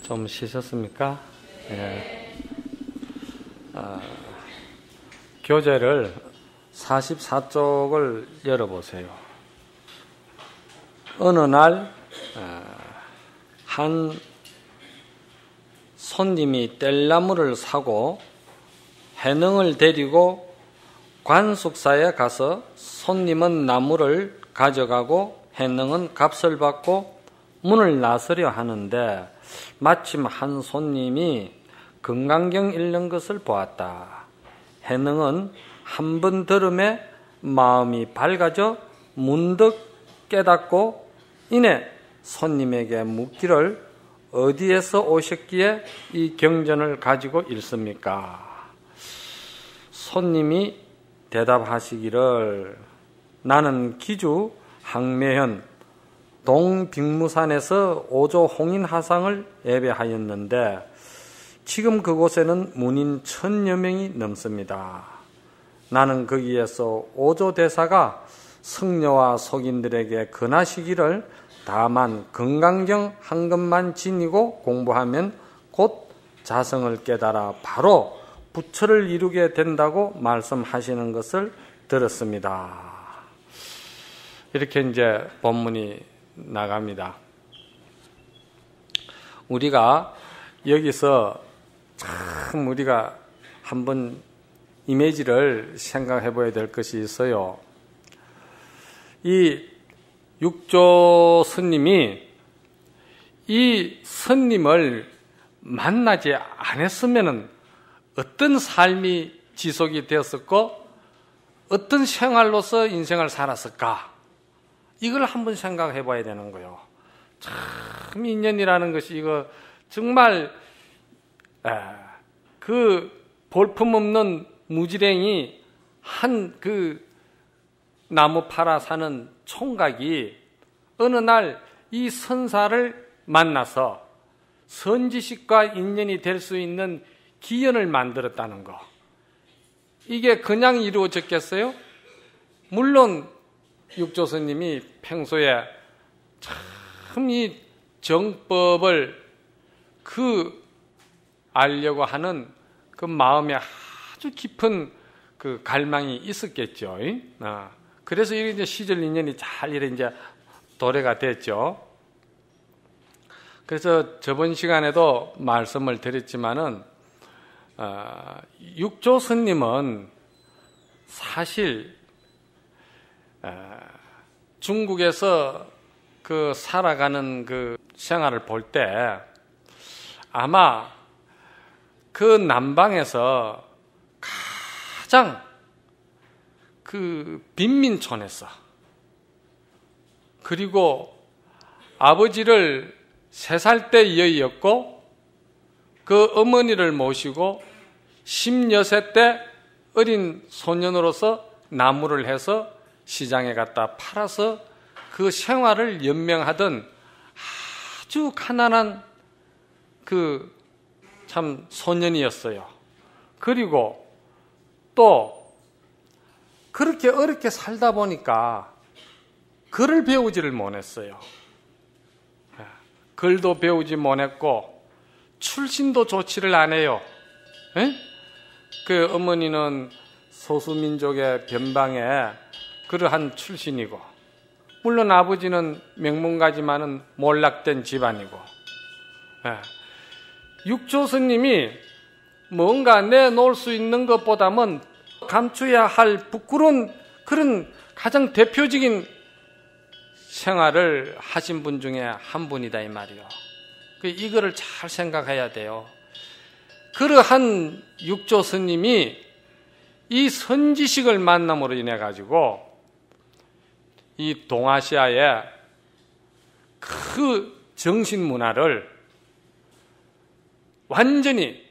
좀 쉬셨습니까? 예. 교재를 44쪽을 열어보세요. 어느 날 한 손님이 뗄나무를 사고 해능을 데리고 관숙사에 가서 손님은 나무를 가져가고 해능은 값을 받고 문을 나서려 하는데 마침 한 손님이 금강경 읽는 것을 보았다. 해능은 한 번 들음에 마음이 밝아져 문득 깨닫고 이내 손님에게 묻기를 어디에서 오셨기에 이 경전을 가지고 읽습니까? 손님이 대답하시기를 나는 기주 항매현 동빅무산에서 오조 홍인하상을 예배하였는데 지금 그곳에는 문인 1000여 명이 넘습니다. 나는 거기에서 오조 대사가 성녀와 속인들에게 권하시기를 다만 금강경 한 것만 지니고 공부하면 곧 자성을 깨달아 바로 부처를 이루게 된다고 말씀하시는 것을 들었습니다. 이렇게 이제 본문이 나갑니다. 우리가 여기서 참 우리가 한번 이미지를 생각해 봐야 될 것이 있어요. 이 육조 스님이 이 스님을 만나지 않았으면 어떤 삶이 지속이 되었을까? 어떤 생활로서 인생을 살았을까? 이걸 한번 생각해 봐야 되는 거예요. 참 인연이라는 것이 이거 정말 그 볼품없는 무지랭이 한 그 나무 팔아 사는 총각이 어느 날 이 선사를 만나서 선지식과 인연이 될 수 있는 기연을 만들었다는 거. 이게 그냥 이루어졌겠어요? 물론 육조스님이 평소에 참 이 정법을 알려고 하는 그 마음에 아주 깊은 그 갈망이 있었겠죠. 그래서 이제 시절 인연이 잘 이제 도래가 됐죠. 그래서 저번 시간에도 말씀을 드렸지만은 육조 스님은 사실 중국에서 그 살아가는 그 생활을 볼 때 아마 그 남방에서 가장 그 빈민촌에서 그리고 아버지를 3살 때 여의었고 그 어머니를 모시고 10여세 때 어린 소년으로서 나무를 해서 시장에 갖다 팔아서 그 생활을 연명하던 아주 가난한 그 참 소년이었어요. 그리고 또 그렇게 어렵게 살다 보니까 글을 배우지를 못했어요. 글도 배우지 못했고 출신도 좋지를 않아요. 그 어머니는 소수민족의 변방에 그러한 출신이고 물론 아버지는 명문가지만은 몰락된 집안이고 육조 스님이 뭔가 내놓을 수 있는 것보다는 감추어야 할 부끄러운 그런 가장 대표적인 생활을 하신 분 중에 한 분이다 이 말이요. 이거를 잘 생각해야 돼요. 그러한 육조 스님이 이 선지식을 만남으로 인해 가지고 이 동아시아의 그 정신 문화를 완전히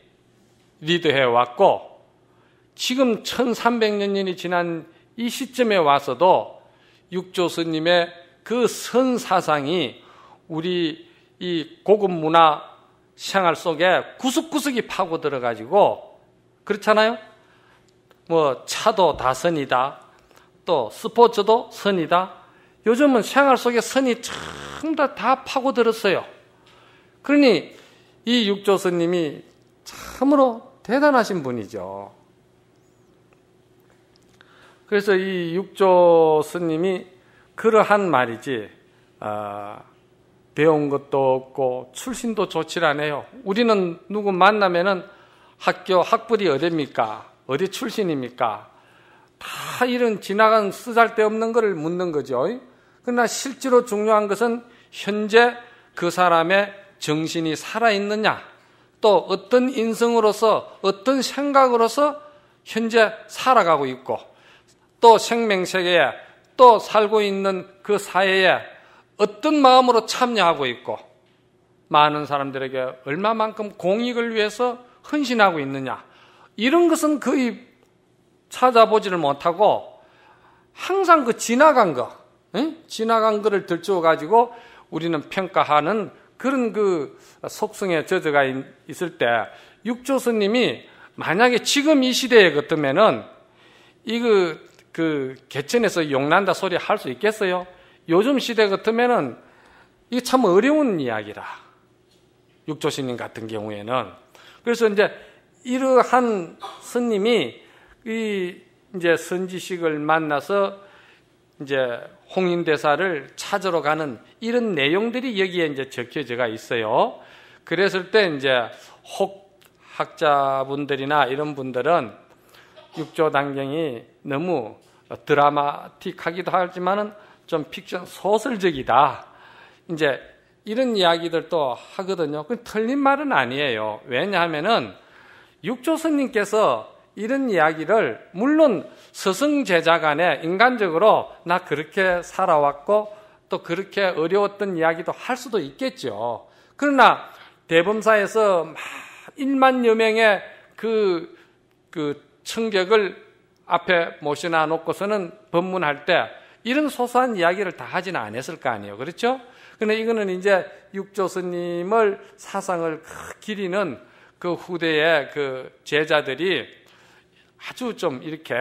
리드해 왔고 지금 1300년이 지난 이 시점에 와서도 육조 스님의 그 선사상이 우리 이 고급 문화 생활 속에 구석구석이 파고 들어가지고 그렇잖아요. 뭐 차도 다 선이다. 또 스포츠도 선이다. 요즘은 생활 속에 선이 전부 다 파고들었어요. 그러니 이 육조 스님이 참으로 대단하신 분이죠. 그래서 이 육조 스님이 그러한 말이지 배운 것도 없고 출신도 좋지 않아요. 우리는 누구 만나면은 학벌이 어디입니까? 어디 출신입니까? 다 이런 지나간 쓰잘데없는 것을 묻는 거죠. 그러나 실제로 중요한 것은 현재 그 사람의 정신이 살아있느냐, 또 어떤 인성으로서 어떤 생각으로서 현재 살아가고 있고, 또 생명세계에 또 살고 있는 그 사회에 어떤 마음으로 참여하고 있고, 많은 사람들에게 얼마만큼 공익을 위해서 헌신하고 있느냐, 이런 것은 거의 찾아보지를 못하고 항상 그 지나간 거를 들추어 가지고 우리는 평가하는 그런 그 속성에 젖어가 있을 때, 육조 스님이 만약에 지금 이 시대에 같으면은 그 개천에서 용난다 소리 할 수 있겠어요? 요즘 시대 같으면은 이게 참 어려운 이야기라. 육조 스님 같은 경우에는. 그래서 이제 이러한 스님이 이제 선지식을 만나서 이제 홍인대사를 찾으러 가는 이런 내용들이 여기에 이제 적혀져 있어요. 그랬을 때 이제 혹 학자분들이나 이런 분들은 육조 단경이 너무 드라마틱하기도 하지만은 좀 픽션 소설적이다, 이제 이런 이야기들도 하거든요. 그 틀린 말은 아니에요. 왜냐하면은 육조 스님께서 이런 이야기를 물론 스승 제자 간에 인간적으로 나 그렇게 살아왔고 또 그렇게 어려웠던 이야기도 할 수도 있겠죠. 그러나 대범사에서 막 1만여 명의 그 청객을 앞에 모셔놔 놓고서는 법문할 때 이런 소소한 이야기를 다 하지는 않았을 거 아니에요. 그렇죠? 그런데 이거는 이제 육조 스님을 사상을 기리는 그 후대의 그 제자들이 아주 좀 이렇게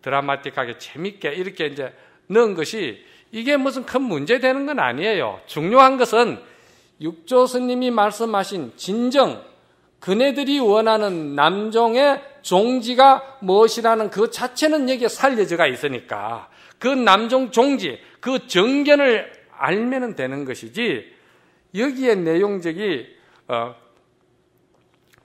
드라마틱하게 재밌게 이렇게 이제 넣은 것이 이게 무슨 큰 문제 되는 건 아니에요. 중요한 것은 육조 스님이 말씀하신 진정 그네들이 원하는 남종의 종지가 무엇이라는 그 자체는 여기에 살려져가 있으니까 그 남종 종지, 그 정견을 알면 되는 것이지, 여기에 내용적이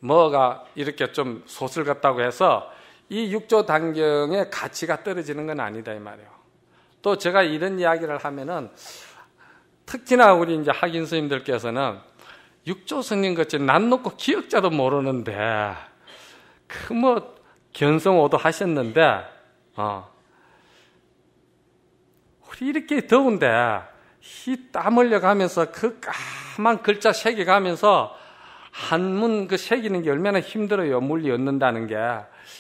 뭐가 이렇게 좀 소설 같다고 해서 이 육조 단경의 가치가 떨어지는 건 아니다 이 말이에요. 또 제가 이런 이야기를 하면은 특히나 우리 이제 학인 스님들께서는 육조 스님 같이 난 놓고 기억자도 모르는데 그 뭐 견성오도 하셨는데 우리 이렇게 더운데 이 땀 흘려가면서 그 까만 글자 새겨가면서 한문 그 새기는 게 얼마나 힘들어요. 물리 얻는다는 게.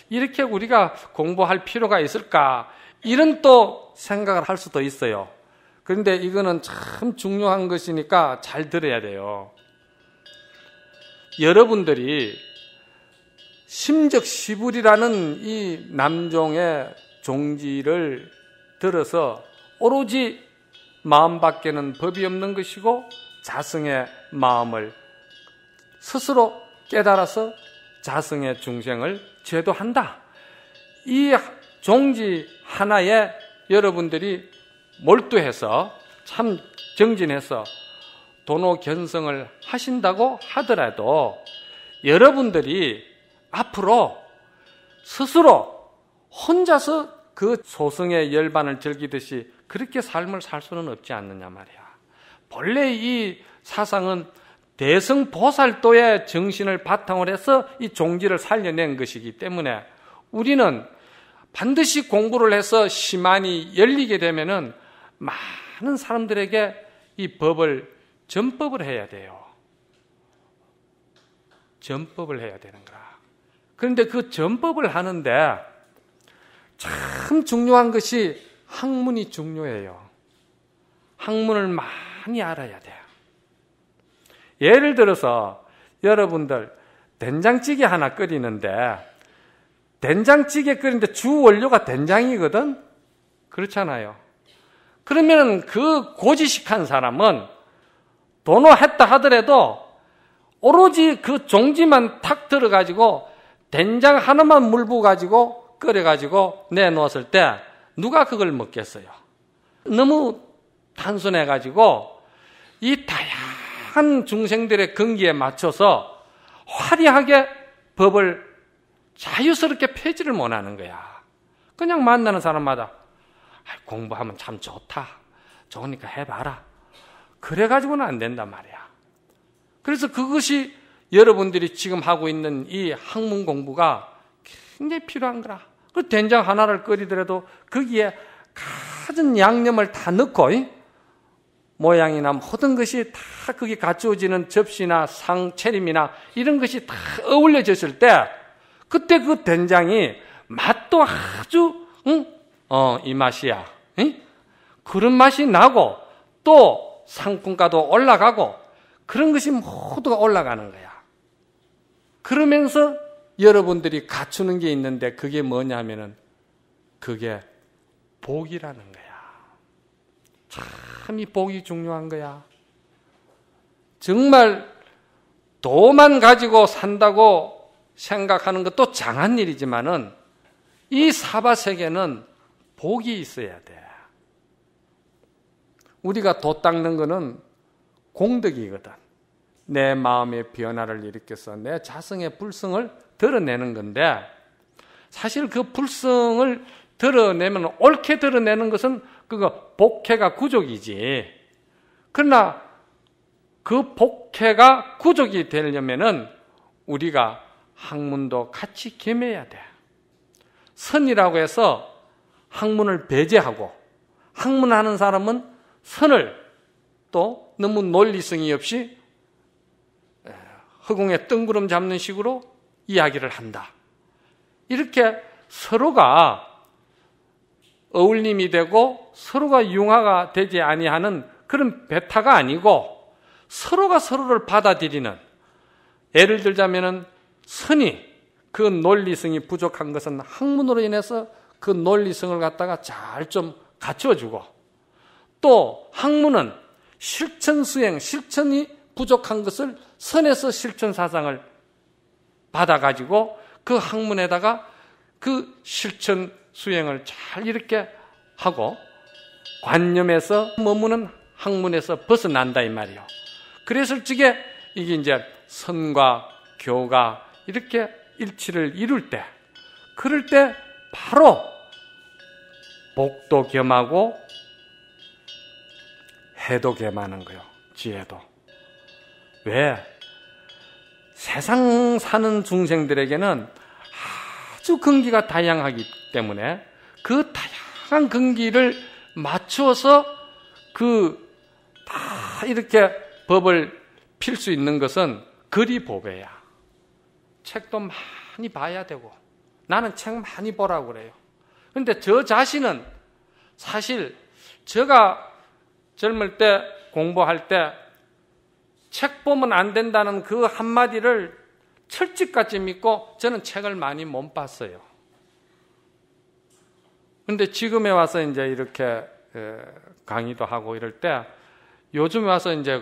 이렇게 우리가 공부할 필요가 있을까? 이런 또 생각을 할 수도 있어요. 그런데 이거는 참 중요한 것이니까 잘 들어야 돼요. 여러분들이 심적시불이라는 이 남종의 종지를 들어서 오로지 마음밖에는 법이 없는 것이고 자성의 마음을 스스로 깨달아서 자성의 중생을 제도한다. 이 종지 하나에 여러분들이 몰두해서 참 정진해서 도노견성을 하신다고 하더라도 여러분들이 앞으로 스스로 혼자서 그 소승의 열반을 즐기듯이 그렇게 삶을 살 수는 없지 않느냐 말이야. 본래 이 사상은 대성보살도의 정신을 바탕으로 해서 이 종지를 살려낸 것이기 때문에 우리는 반드시 공부를 해서 심안이 열리게 되면은 많은 사람들에게 이 법을 전법을 해야 돼요. 전법을 해야 되는 거야. 그런데 그 전법을 하는데 참 중요한 것이 학문이 중요해요. 학문을 많이 알아야 돼요. 예를 들어서 여러분들 된장찌개 하나 끓이는데 된장찌개 끓이는데 주 원료가 된장이거든? 그렇잖아요. 그러면 그 고지식한 사람은 도노했다 하더라도 오로지 그 종지만 탁 들어가지고 된장 하나만 물 부어가지고 끓여가지고 내놓았을 때 누가 그걸 먹겠어요? 너무 단순해가지고 이 다양한 중생들의 근기에 맞춰서 화려하게 법을 자유스럽게 폐지를 못하는 거야. 그냥 만나는 사람마다 공부하면 참 좋다. 좋으니까 해봐라. 그래가지고는 안 된단 말이야. 그래서 그것이 여러분들이 지금 하고 있는 이 학문 공부가 굉장히 필요한 거라. 그 된장 하나를 끓이더라도 거기에 갖은 양념을 다 넣고 모양이나 모든 것이 다 거기 갖추어지는 접시나 상, 차림이나 이런 것이 다 어울려졌을 때 그때 그 된장이 맛도 아주 이 맛이야. 그런 맛이 나고 또 상품가도 올라가고 그런 것이 모두가 올라가는 거야. 그러면서 여러분들이 갖추는 게 있는데 그게 뭐냐면은 그게 복이라는 거야. 참 이 복이 중요한 거야. 정말 도만 가지고 산다고 생각하는 것도 장한 일이지만은 이 사바세계는 복이 있어야 돼. 우리가 도 닦는 거는 공덕이거든. 내 마음의 변화를 일으켜서 내 자성의 불성을 드러내는 건데 사실 그 불성을 드러내면 옳게 드러내는 것은 그거 복회가 구족이지. 그러나 그 복회가 구족이 되려면은 우리가 학문도 같이 겸해야 돼. 선이라고 해서 학문을 배제하고 학문하는 사람은 선을 또 너무 논리성이 없이 허공에 뜬구름 잡는 식으로 이야기를 한다. 이렇게 서로가 어울림이 되고 서로가 융화가 되지 아니하는 그런 배타가 아니고 서로가 서로를 받아들이는, 예를 들자면은 선이 그 논리성이 부족한 것은 학문으로 인해서 그 논리성을 갖다가 잘 좀 갖춰주고, 또 학문은 실천 수행, 실천이 부족한 것을 선에서 실천 사상을 받아가지고 그 학문에다가 그 실천 수행을 잘 이렇게 하고 관념에서 머무는 학문에서 벗어난다 이 말이요. 그랬을 적에 이게 이제 선과 교가 이렇게 일치를 이룰 때, 그럴 때 바로 복도 겸하고 해도 겸하는 거요. 지혜도. 왜? 세상 사는 중생들에게는 아주 근기가 다양하기 때문에 그 다양한 근기를 맞추어서 다 이렇게 법을 필 수 있는 것은 글이 보배야. 책도 많이 봐야 되고, 나는 책 많이 보라고 그래요. 그런데 저 자신은 사실 제가 젊을 때 공부할 때 책 보면 안 된다는 그 한마디를 철칙같이 믿고 저는 책을 많이 못 봤어요. 그런데 지금에 와서 이제 이렇게 강의도 하고 이럴 때, 요즘에 와서 이제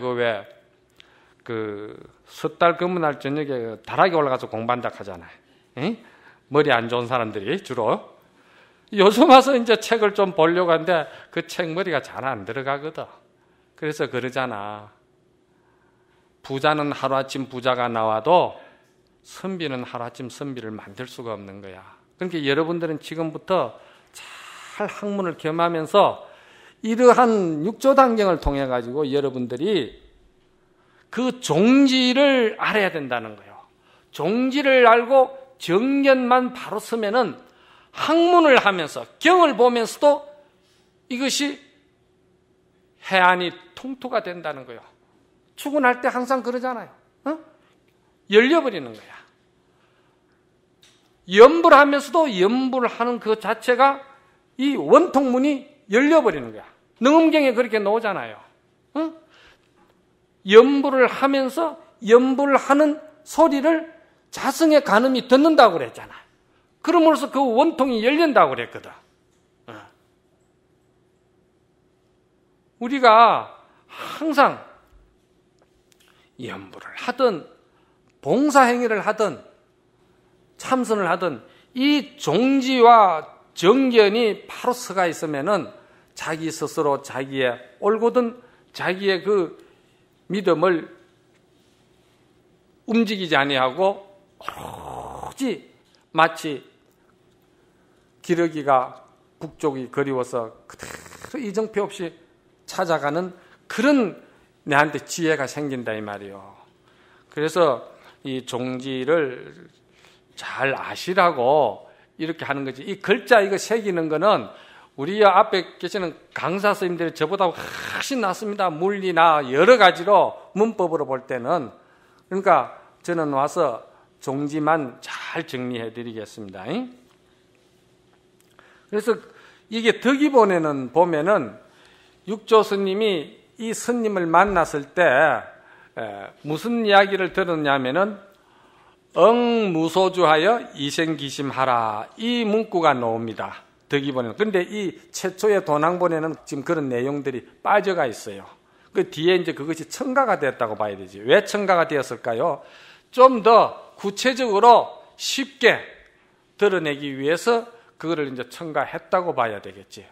섣달 근무날 저녁에 다락에 올라가서 공부한다 하잖아요. 머리 안 좋은 사람들이 주로. 요즘 와서 이제 책을 좀 보려고 하는데 그 책 머리가 잘 안 들어가거든. 그래서 그러잖아. 부자는 하루아침 부자가 나와도 선비는 하루아침 선비를 만들 수가 없는 거야. 그러니까 여러분들은 지금부터 잘 학문을 겸하면서 이러한 육조단경을 통해 가지고 여러분들이 그 종지를 알아야 된다는 거예요. 종지를 알고 정견만 바로 서면은 학문을 하면서 경을 보면서도 이것이 해안이 통토가 된다는 거예요. 출근할 때 항상 그러잖아요. 열려버리는 거야. 염불을 하면서도 염불을 하는 그 자체가 이 원통문이 열려버리는 거야. 능엄경에 그렇게 나오잖아요. 염불을 하면서 염불을 하는 소리를 자성의 간음이 듣는다고 그랬잖아. 그러므로서 그 원통이 열린다고 그랬거든. 우리가 항상 염불을 하든 봉사행위를 하든 참선을 하든 이 종지와 정견이 바로 서가 있으면은 자기 스스로 자기의 올곧은 자기의 그 믿음을 움직이지 아니하고 오로지 마치 기러기가 북쪽이 그리워서 그대로 이정표 없이 찾아가는 그런 내한테 지혜가 생긴다 이 말이요. 그래서 이 종지를 잘 아시라고 이렇게 하는 거지. 이 글자 이거 새기는 거는 우리 앞에 계시는 강사 선생님들이 저보다 훨씬 낫습니다. 물리나 여러 가지로 문법으로 볼 때는. 그러니까 저는 와서 종지만 잘 정리해 드리겠습니다. 그래서 이게 덕이본에는 보면은 육조 스님이 이 스님을 만났을 때 무슨 이야기를 들었냐면은 무소주하여 이생기심하라 이 문구가 나옵니다. 덕이본에는. 그런데 이 최초의 도낭본에는 지금 그런 내용들이 빠져가 있어요. 그 뒤에 이제 그것이 첨가가 됐다고 봐야 되지. 왜 첨가가 되었을까요? 좀 더 구체적으로 쉽게 드러내기 위해서 그거를 이제 첨가했다고 봐야 되겠지.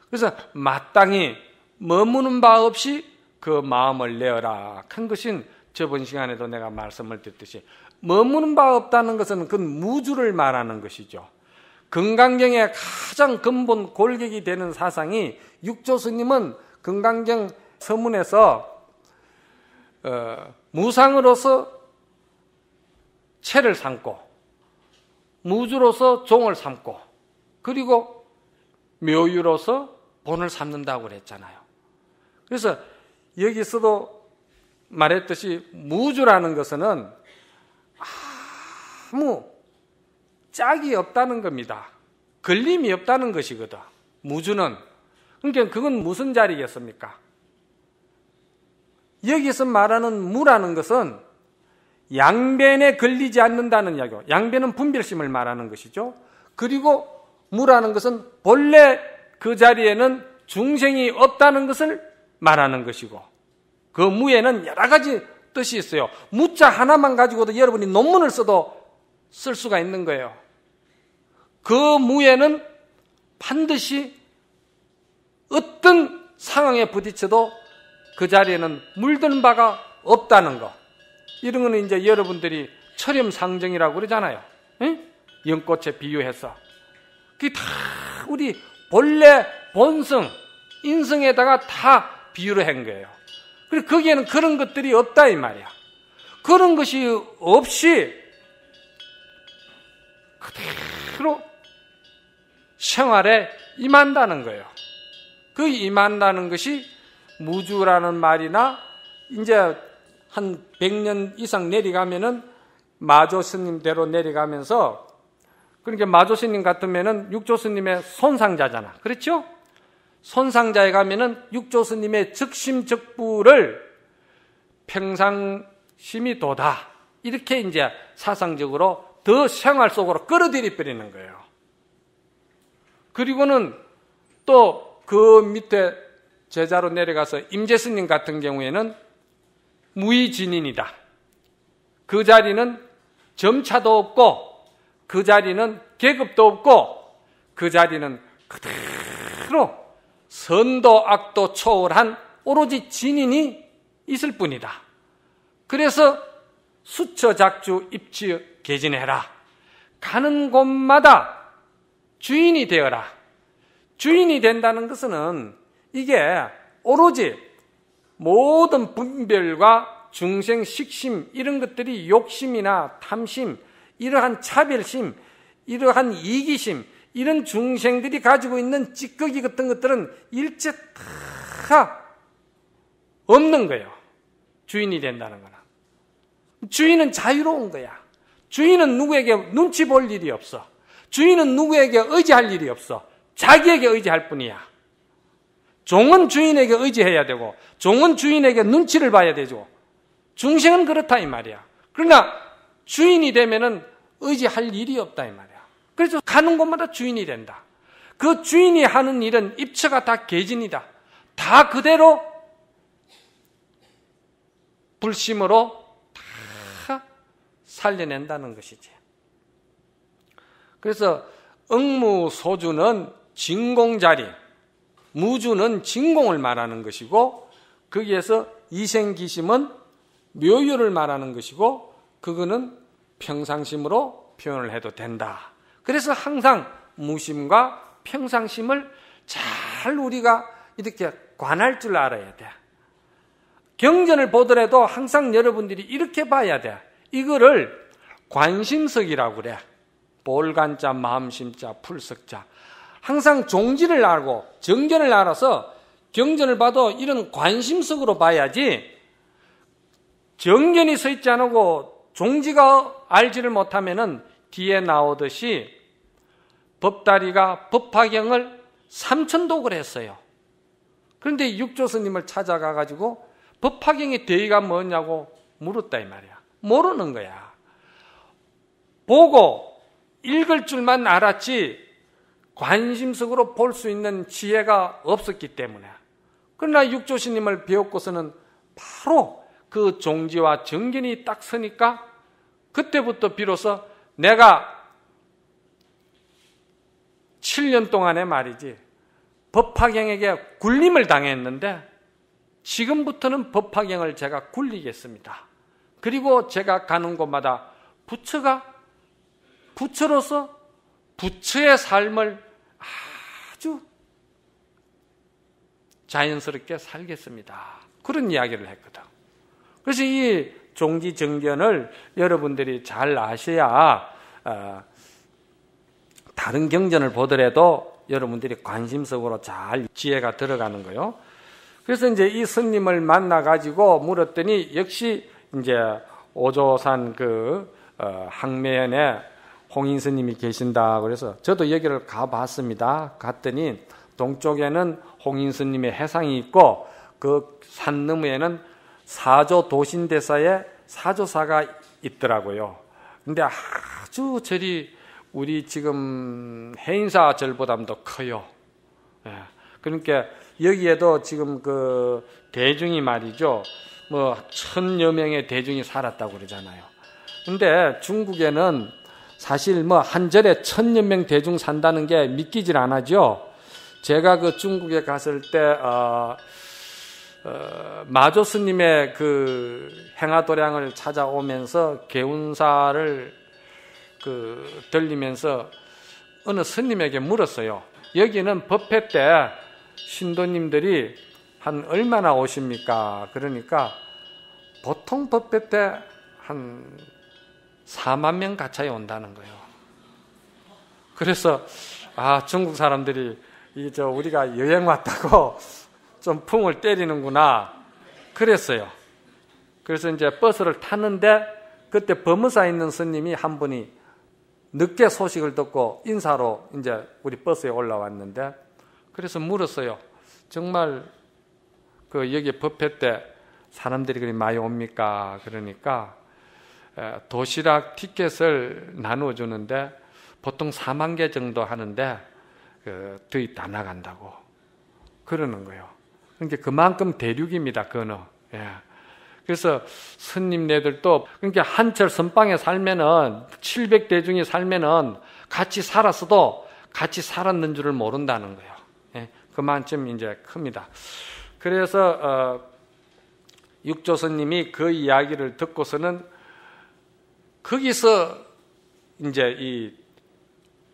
그래서 마땅히 머무는 바 없이 그 마음을 내어라 한 것인 저번 시간에도 내가 말씀을 드렸듯이 머무는 바 없다는 것은 그 무주를 말하는 것이죠. 금강경의 가장 근본 골격이 되는 사상이 육조 스님은 금강경 서문에서 무상으로서 채를 삼고 무주로서 종을 삼고 그리고 묘유로서 본을 삼는다고 그랬잖아요. 그래서 여기서도 말했듯이 무주라는 것은 아무 짝이 없다는 겁니다. 걸림이 없다는 것이거든. 무주는. 그러니까 그건 무슨 자리겠습니까? 여기서 말하는 무라는 것은 양변에 걸리지 않는다는 이야기고, 양변은 분별심을 말하는 것이죠. 그리고 무라는 것은 본래 그 자리에는 중생이 없다는 것을 말하는 것이고, 그 무에는 여러 가지 뜻이 있어요. 무자 하나만 가지고도 여러분이 논문을 써도 쓸 수가 있는 거예요. 그 무에는 반드시 어떤 상황에 부딪혀도 그 자리에는 물드는 바가 없다는 거. 이런 거는 이제 여러분들이 철염상정이라고 그러잖아요. 응? 연꽃에 비유해서. 그게 다 우리 본래 본성, 인성에다가 다 비유를 한 거예요. 그리고 거기에는 그런 것들이 없다 이 말이야. 그런 것이 없이 그대로 생활에 임한다는 거예요. 그 임한다는 것이 무주라는 말이나 이제 한 100년 이상 내려가면은 마조 스님대로 내려가면서, 그러니까 마조 스님 같으면은 육조 스님의 손상자잖아. 그렇죠? 손상자에 가면은 육조 스님의 적심적부를 평상심이 도다. 이렇게 이제 사상적으로 더 생활 속으로 끌어들여 버리는 거예요. 그리고는 또 그 밑에 제자로 내려가서 임재스님 같은 경우에는 무의진인이다. 그 자리는 점차도 없고, 그 자리는 계급도 없고, 그 자리는 그대로 선도 악도 초월한 오로지 진인이 있을 뿐이다. 그래서 수처작주 입치 개진해라. 가는 곳마다 주인이 되어라. 주인이 된다는 것은 이게 오로지 모든 분별과 중생 식심 이런 것들이 욕심이나 탐심, 이러한 차별심, 이러한 이기심, 이런 중생들이 가지고 있는 찌꺼기 같은 것들은 일체 다 없는 거예요. 주인이 된다는 거는. 주인은 자유로운 거야. 주인은 누구에게 눈치 볼 일이 없어. 주인은 누구에게 의지할 일이 없어. 자기에게 의지할 뿐이야. 종은 주인에게 의지해야 되고, 종은 주인에게 눈치를 봐야 되죠. 중생은 그렇다 이 말이야. 그러나 주인이 되면은 의지할 일이 없다 이 말이야. 그래서 가는 곳마다 주인이 된다. 그 주인이 하는 일은 입처가 다 개진이다. 다 그대로 불심으로 다 살려낸다는 것이지. 그래서 응무소주는 진공자리, 무주는 진공을 말하는 것이고, 거기에서 이생기심은 묘유를 말하는 것이고, 그거는 평상심으로 표현을 해도 된다. 그래서 항상 무심과 평상심을 잘 우리가 이렇게 관할 줄 알아야 돼. 경전을 보더라도 항상 여러분들이 이렇게 봐야 돼. 이거를 관심석이라고 그래. 볼간자, 마음심자, 풀석자. 항상 종지를 알고 정견을 알아서 경전을 봐도 이런 관심석으로 봐야지, 정견이 서 있지 않고 종지가 알지를 못하면은 뒤에 나오듯이 법다리가 법화경을 삼천독을 했어요. 그런데 육조스님을 찾아가가지고 법화경의 대의가 뭐냐고 물었다 이 말이야. 모르는 거야. 보고 읽을 줄만 알았지 관심석으로 볼 수 있는 지혜가 없었기 때문에. 그러나 육조스님을 배웠고서는 바로 그 종지와 정견이 딱 서니까 그때부터 비로소 내가 7년 동안에 말이지 법화경에게 굴림을 당했는데 지금부터는 법화경을 제가 굴리겠습니다. 그리고 제가 가는 곳마다 부처로서 부처의 삶을 아주 자연스럽게 살겠습니다. 그런 이야기를 했거든. 그래서 이 종지정견을 여러분들이 잘 아셔야 다른 경전을 보더라도 여러분들이 관심석으로 잘 지혜가 들어가는 거요. 그래서 이제 이 스님을 만나가지고 물었더니 역시 이제 오조산 항매연에 홍인 스님이 계신다. 그래서 저도 여기를 가봤습니다. 갔더니 동쪽에는 홍인 스님의 해상이 있고 그 산 너머에는 사조 도신대사의 사조사가 있더라고요. 근데 아주 절이 우리 지금 해인사 절보다도 커요. 예. 그러니까 여기에도 지금 그 대중이 말이죠. 1000여 명의 대중이 살았다고 그러잖아요. 근데 중국에는 사실 한 절에 1000여 명 대중 산다는 게 믿기질 않아죠. 제가 그 중국에 갔을 때 마조 스님의 그 행하도량을 찾아오면서 개운사를 들리면서 어느 스님에게 물었어요. 여기는 법회 때 신도님들이 한 얼마나 오십니까? 그러니까 보통 법회 때 한 4만 명 가까이 온다는 거예요. 그래서 중국 사람들이 우리가 여행 왔다고 좀 풍을 때리는구나 그랬어요. 그래서 이제 버스를 탔는데 그때 범의사에 있는 스님이 한 분이 늦게 소식을 듣고 인사로 이제 우리 버스에 올라왔는데, 그래서 물었어요. 정말 여기 법회 때 사람들이 그리 많이 옵니까? 그러니까 도시락 티켓을 나눠주는데 보통 4만 개 정도 하는데 거의 다 나간다고 그러는 거예요. 그러니까 그만큼 대륙입니다. 그거는. 예. 그래서 스님네들도 그러니까 한철 선방에 살면은 700대중이 살면은 같이 살았어도 같이 살았는 줄을 모른다는 거예요. 예. 그만큼 이제 큽니다. 그래서 육조 스님이 그 이야기를 듣고서는 거기서 이제 이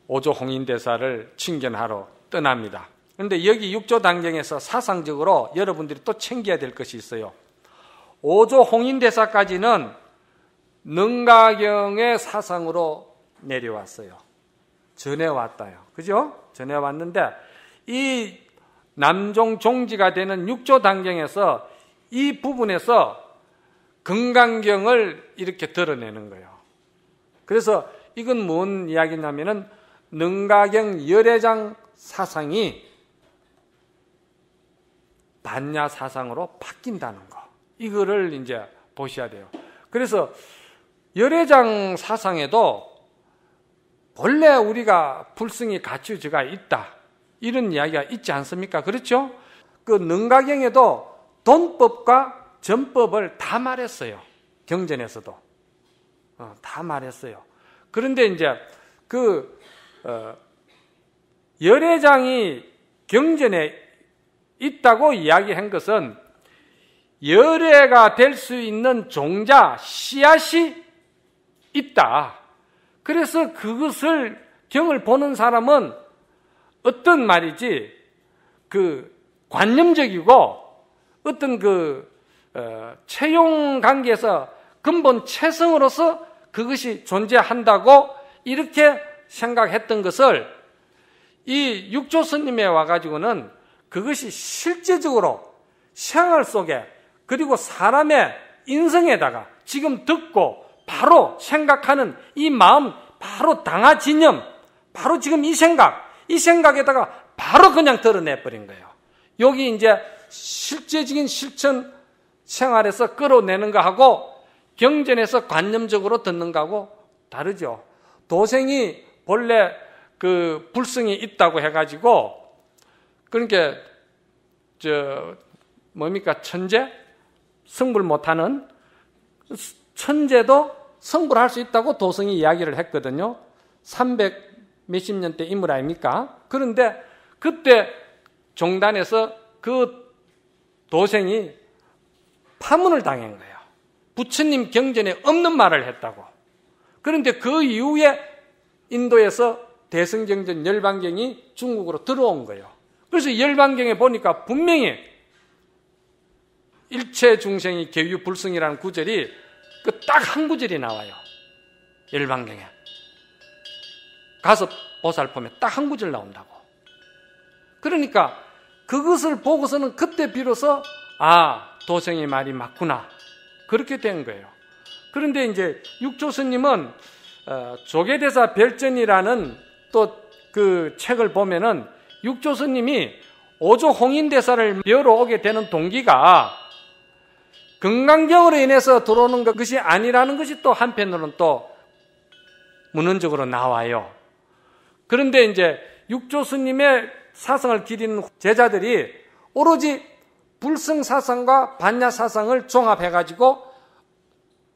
오조 홍인대사를 칭견하러 떠납니다. 그런데 여기 육조 단경에서 사상적으로 여러분들이 또 챙겨야 될 것이 있어요. 오조 홍인대사까지는 능가경의 사상으로 내려왔어요. 전해왔다요. 그죠? 전해왔는데 이 남종 종지가 되는 육조 단경에서 이 부분에서 금강경을 이렇게 드러내는 거예요. 그래서 이건 뭔 이야기냐면은 능가경 열애장 사상이 반야 사상으로 바뀐다는 거. 이거를 이제 보셔야 돼요. 그래서 열애장 사상에도 본래 우리가 불승이 갖추어져가 있다. 이런 이야기가 있지 않습니까? 그렇죠? 그 능가경에도 돈법과 전법을 다 말했어요. 경전에서도. 다 말했어요. 그런데 이제 열애장이 경전에 있다고 이야기한 것은 열애가 될 수 있는 종자, 씨앗이 있다. 그래서 그것을 경을 보는 사람은 어떤 말이지, 관념적이고 어떤 채용 관계에서 근본 체성으로서 그것이 존재한다고 이렇게 생각했던 것을 이 육조 스님에 와가지고는 그것이 실제적으로 생활 속에 그리고 사람의 인성에다가 지금 듣고 바로 생각하는 이 마음, 바로 당하진념, 바로 지금 이 생각에다가 바로 그냥 드러내버린 거예요. 여기 이제 실제적인 실천 생활에서 끌어내는 거하고 경전에서 관념적으로 듣는 거하고 다르죠. 도생이 본래 불성이 있다고 해가지고, 그러니까 천재? 성불 못하는 천재도 성불할 수 있다고 도성이 이야기를 했거든요. 300 몇십 년대 인물 아닙니까? 그런데 그때 종단에서 그 도생이 파문을 당한 거예요. 부처님 경전에 없는 말을 했다고. 그런데 그 이후에 인도에서 대승경전 열반경이 중국으로 들어온 거예요. 그래서 열반경에 보니까 분명히 일체 중생이 계유불승이라는 구절이 딱 한 구절이 나와요. 열반경에. 가서 보살보면 딱 한 구절 나온다고. 그러니까 그것을 보고서는 그때 비로소 도생의 말이 맞구나. 그렇게 된 거예요. 그런데 이제 육조 스님은 조계대사 별전이라는 또 그 책을 보면은 육조 스님이 오조 홍인대사를 배우러 오게 되는 동기가 금강경으로 인해서 들어오는 것이 아니라는 것이 또 한편으로는 또 문헌적으로 나와요. 그런데 이제 육조 스님의 사상을 기리는 제자들이 오로지 불승사상과 반야사상을 종합해가지고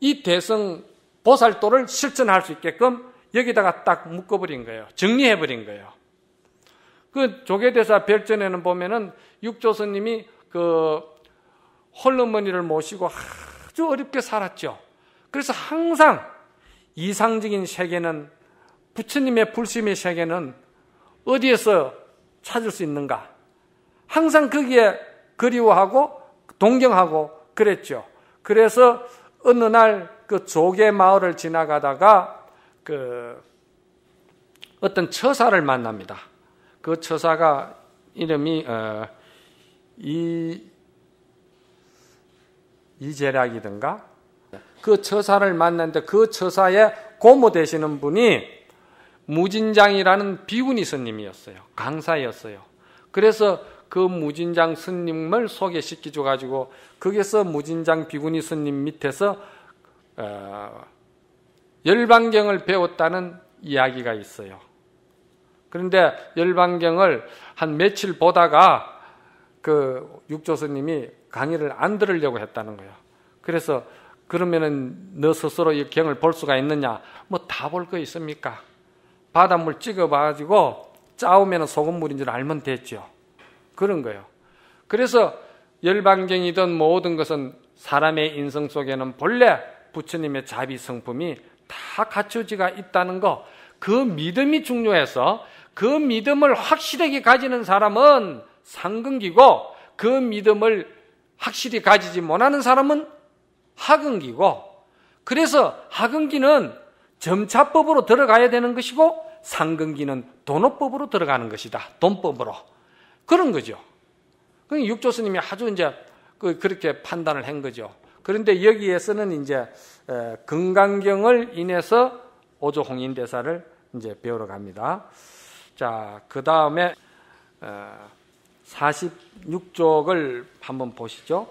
이 대승 보살도를 실천할 수 있게끔 여기다가 딱 묶어버린 거예요. 정리해버린 거예요. 그 조계대사 별전에는 보면은 육조 스님이 홀어머니를 모시고 아주 어렵게 살았죠. 그래서 항상 이상적인 세계는, 부처님의 불심의 세계는 어디에서 찾을 수 있는가? 항상 거기에 그리워하고 동경하고 그랬죠. 그래서 어느 날 그 조계 마을을 지나가다가 어떤 처사를 만납니다. 그 처사가 이름이 이재락이든가? 그 처사를 만났는데 그 처사의 고모 되시는 분이 무진장이라는 비구니 스님이었어요. 강사였어요. 그래서 그 무진장 스님을 소개시켜줘가지고 거기서 무진장 비구니 스님 밑에서 열반경을 배웠다는 이야기가 있어요. 그런데 열반경을 한 며칠 보다가 그 육조 스님이 강의를 안 들으려고 했다는 거예요. 그래서 그러면은 너 스스로 이 경을 볼 수가 있느냐? 뭐 다 볼 거 있습니까? 바닷물 찍어봐가지고 짜오면 소금물인 줄 알면 됐죠. 그런 거예요. 그래서 열반경이든 모든 것은 사람의 인성 속에는 본래 부처님의 자비 성품이 다 갖춰지가 있다는 거, 그 믿음이 중요해서 그 믿음을 확실하게 가지는 사람은 상근기고 그 믿음을 확실히 가지지 못하는 사람은 하근기고, 그래서 하근기는 점차법으로 들어가야 되는 것이고 상근기는 돈업법으로 들어가는 것이다. 돈법으로. 그런 거죠. 육조 스님이 아주 이제 그렇게 판단을 한 거죠. 그런데 여기에서는 이제 금강경을 인해서 오조 홍인대사를 이제 배우러 갑니다. 자, 그 다음에 46쪽을 한번 보시죠.